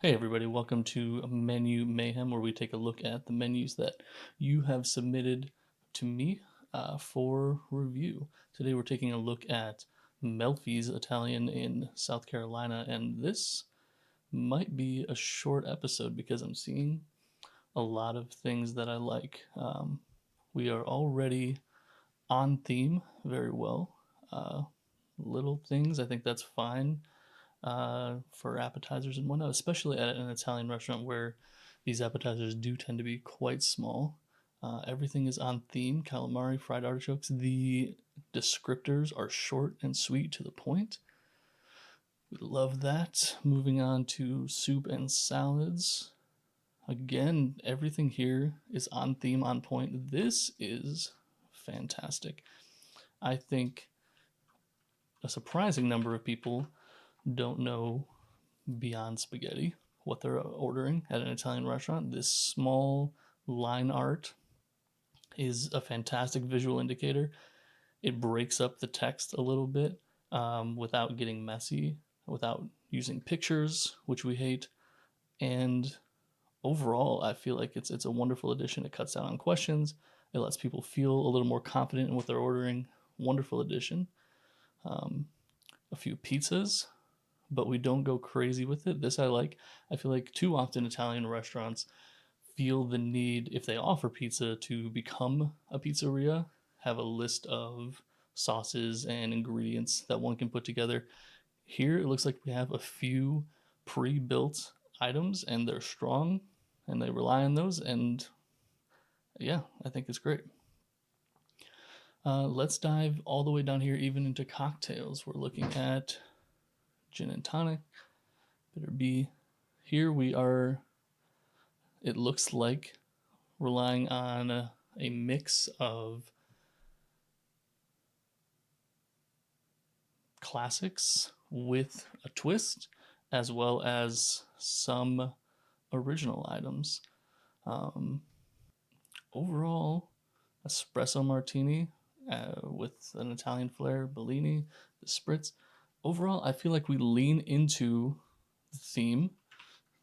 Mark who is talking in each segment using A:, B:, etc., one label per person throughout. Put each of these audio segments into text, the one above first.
A: Hey everybody, welcome to Menu Mayhem, where we take a look at the menus that you have submitted to me for review. Today we're taking a look at Melfi's Italian in South Carolina, and this might be a short episode because I'm seeing a lot of things that I like. We are already on theme very well. Uh, Little things, I think that's fine for appetizers and whatnot, especially at an Italian restaurant where these appetizers do tend to be quite small. Everything is on theme: calamari, fried artichokes. The descriptors are short and sweet to the point. We love that. Moving on to soup and salads. Again, everything here is on theme, on point. This is fantastic. I think a surprising number of people don't know beyond spaghetti what they're ordering at an Italian restaurant. This small line art is a fantastic visual indicator. It breaks up the text a little bit without getting messy, without using pictures, which we hate. And overall, I feel like it's a wonderful addition. It cuts down on questions. It lets people feel a little more confident in what they're ordering. Wonderful addition. A few pizzas, but we don't go crazy with it. This I like. I feel like too often Italian restaurants feel the need, if they offer pizza, to become a pizzeria, have a list of sauces and ingredients that one can put together. Here it looks like we have a few pre-built items and they're strong and they rely on those, and yeah, I think it's great. Let's dive all the way down here even into cocktails. We're looking at gin and tonic, bitter B. Here we are, it looks like, relying on a mix of classics with a twist, as well as some original items. Um, Overall, espresso martini with an Italian flair, Bellini, the spritz. Overall, I feel like we lean into the theme.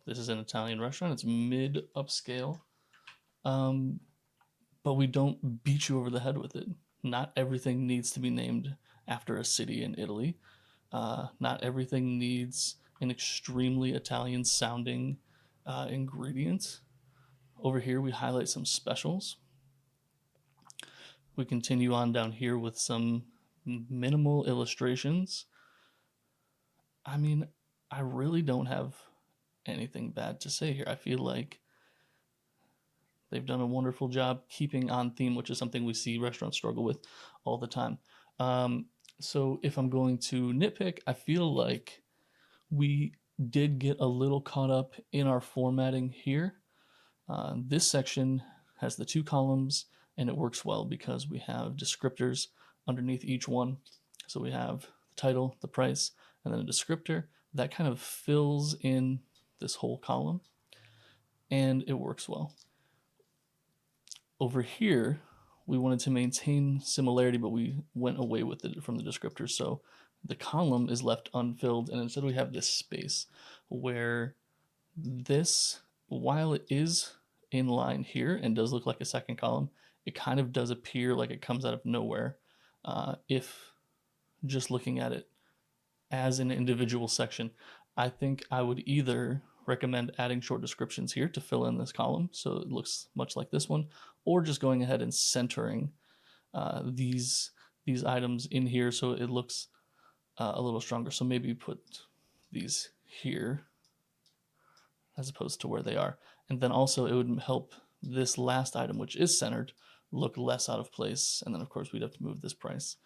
A: This is an Italian restaurant. It's mid upscale, um, but we don't beat you over the head with it. Not everything needs to be named after a city in Italy. Not everything needs an extremely Italian sounding ingredient. Over here, we highlight some specials. We continue on down here with some minimal illustrations. I mean, I really don't have anything bad to say here. I feel like they've done a wonderful job keeping on theme, which is something we see restaurants struggle with all the time. So if I'm going to nitpick, I feel like we did get a little caught up in our formatting here. This section has the two columns, and it works well because we have descriptors underneath each one. So we have the title, the price, and then a descriptor that kind of fills in this whole column, and it works well. Over here, we wanted to maintain similarity, but we went away with it from the descriptors. So the column is left unfilled, and instead we have this space where this, while it is in line here and does look like a second column, it kind of does appear like it comes out of nowhere if just looking at it as an individual section. I think I would either recommend adding short descriptions here to fill in this column so it looks much like this one, or just going ahead and centering these items in here so it looks a little stronger. So maybe put these here as opposed to where they are. And then also it would help this last item, which is centered, look less out of place. And then of course we'd have to move this price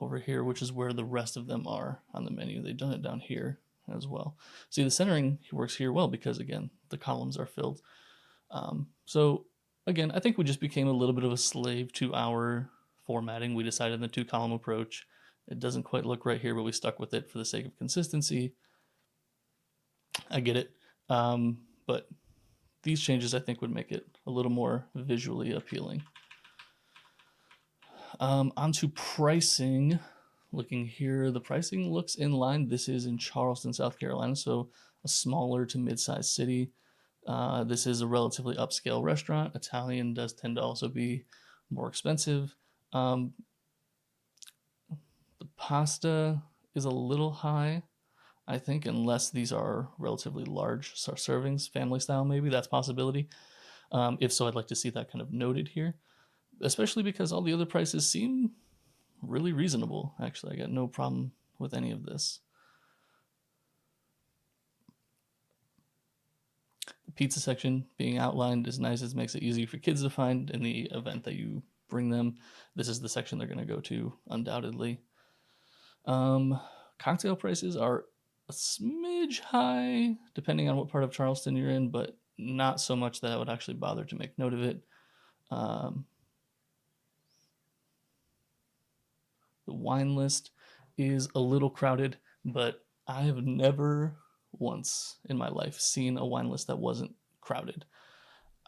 A: over here, which is where the rest of them are on the menu. They've done it down here as well. See, the centering works here well because, again, the columns are filled. So again, I think we just became a little bit of a slave to our formatting. We decided the two column approach. It doesn't quite look right here, but we stuck with it for the sake of consistency. I get it. But these changes, I think, would make it a little more visually appealing. Onto pricing. Looking here, the pricing looks in line. This is in Charleston, South Carolina, so a smaller to mid-sized city. This is a relatively upscale restaurant. Italian does tend to also be more expensive. The pasta is a little high, I think, unless these are relatively large servings, family style maybe. That's a possibility. If so, I'd like to see that kind of noted here, especially because all the other prices seem really reasonable. Actually, I got no problem with any of this. The pizza section being outlined is nice. It makes it easy for kids to find in the event that you bring them. This is the section they're going to go to, undoubtedly. Cocktail prices are a smidge high, depending on what part of Charleston you're in, but not so much that I would actually bother to make note of it. The wine list is a little crowded, but I have never once in my life seen a wine list that wasn't crowded.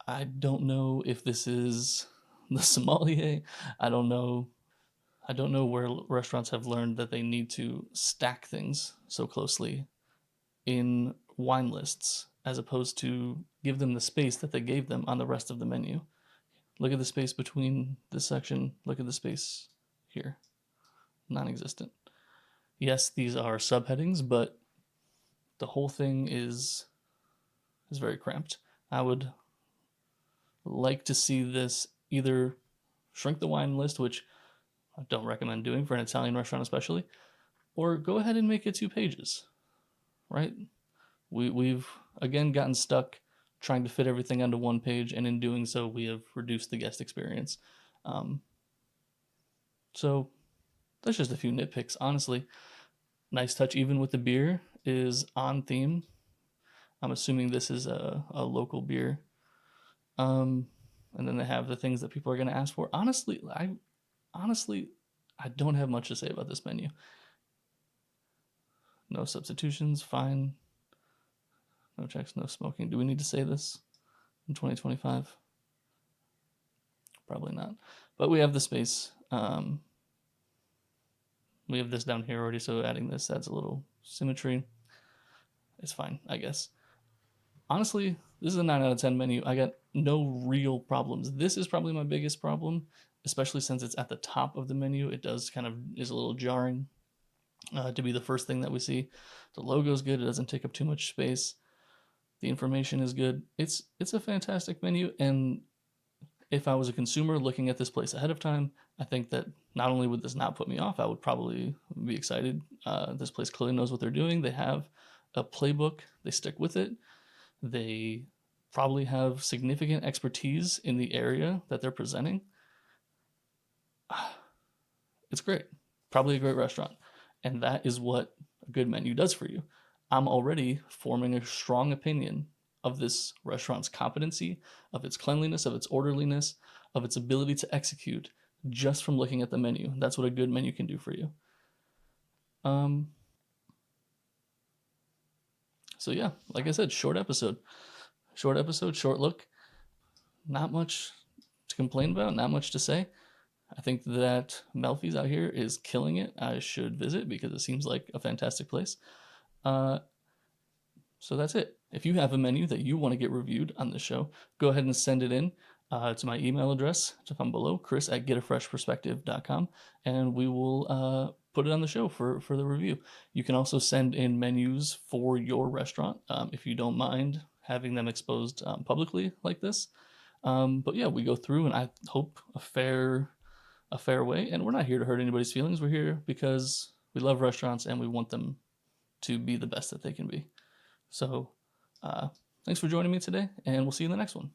A: I don't know if this is the sommelier. I don't know where restaurants have learned that they need to stack things so closely in wine lists as opposed to give them the space that they gave them on the rest of the menu. Look at the space between this section. Look at the space here. Non-existent. Yes, these are subheadings, but the whole thing is very cramped. I would like to see this either shrink the wine list, which I don't recommend doing for an Italian restaurant especially, or go ahead and make it 2 pages, right? We've again gotten stuck trying to fit everything onto 1 page, and in doing so, we have reduced the guest experience. So that's just a few nitpicks, honestly. Nice touch, even with the beer, is on theme. I'm assuming this is a local beer. And then they have the things that people are going to ask for. Honestly, I don't have much to say about this menu. No substitutions, fine. No checks, no smoking. Do we need to say this in 2025? Probably not. But we have the space. We have this down here already, so adding this adds a little symmetry. It's fine, I guess. Honestly, this is a 9 out of 10 menu. I got no real problems. This is probably my biggest problem, especially since it's at the top of the menu. It does kind of is a little jarring to be the first thing that we see. The logo's good. It doesn't take up too much space. The information is good. It's a fantastic menu, and if I was a consumer looking at this place ahead of time, I think that not only would this not put me off, I would probably be excited. This place clearly knows what they're doing. They have a playbook. They stick with it. They probably have significant expertise in the area that they're presenting. It's great. Probably a great restaurant. And that is what a good menu does for you. I'm already forming a strong opinion of this restaurant's competency, of its cleanliness, of its orderliness, of its ability to execute just from looking at the menu. That's what a good menu can do for you. So yeah, like I said, short episode, short look. Not much to complain about, not much to say. I think that Melfi's out here is killing it. I should visit because it seems like a fantastic place. So that's it. If you have a menu that you want to get reviewed on the show, go ahead and send it in to my email address to come below, chris@getafreshperspective.com, and we will put it on the show for the review. You can also send in menus for your restaurant if you don't mind having them exposed publicly like this. But yeah, we go through, and I hope a fair way. And we're not here to hurt anybody's feelings. We're here because we love restaurants and we want them to be the best that they can be. So thanks for joining me today, and we'll see you in the next one.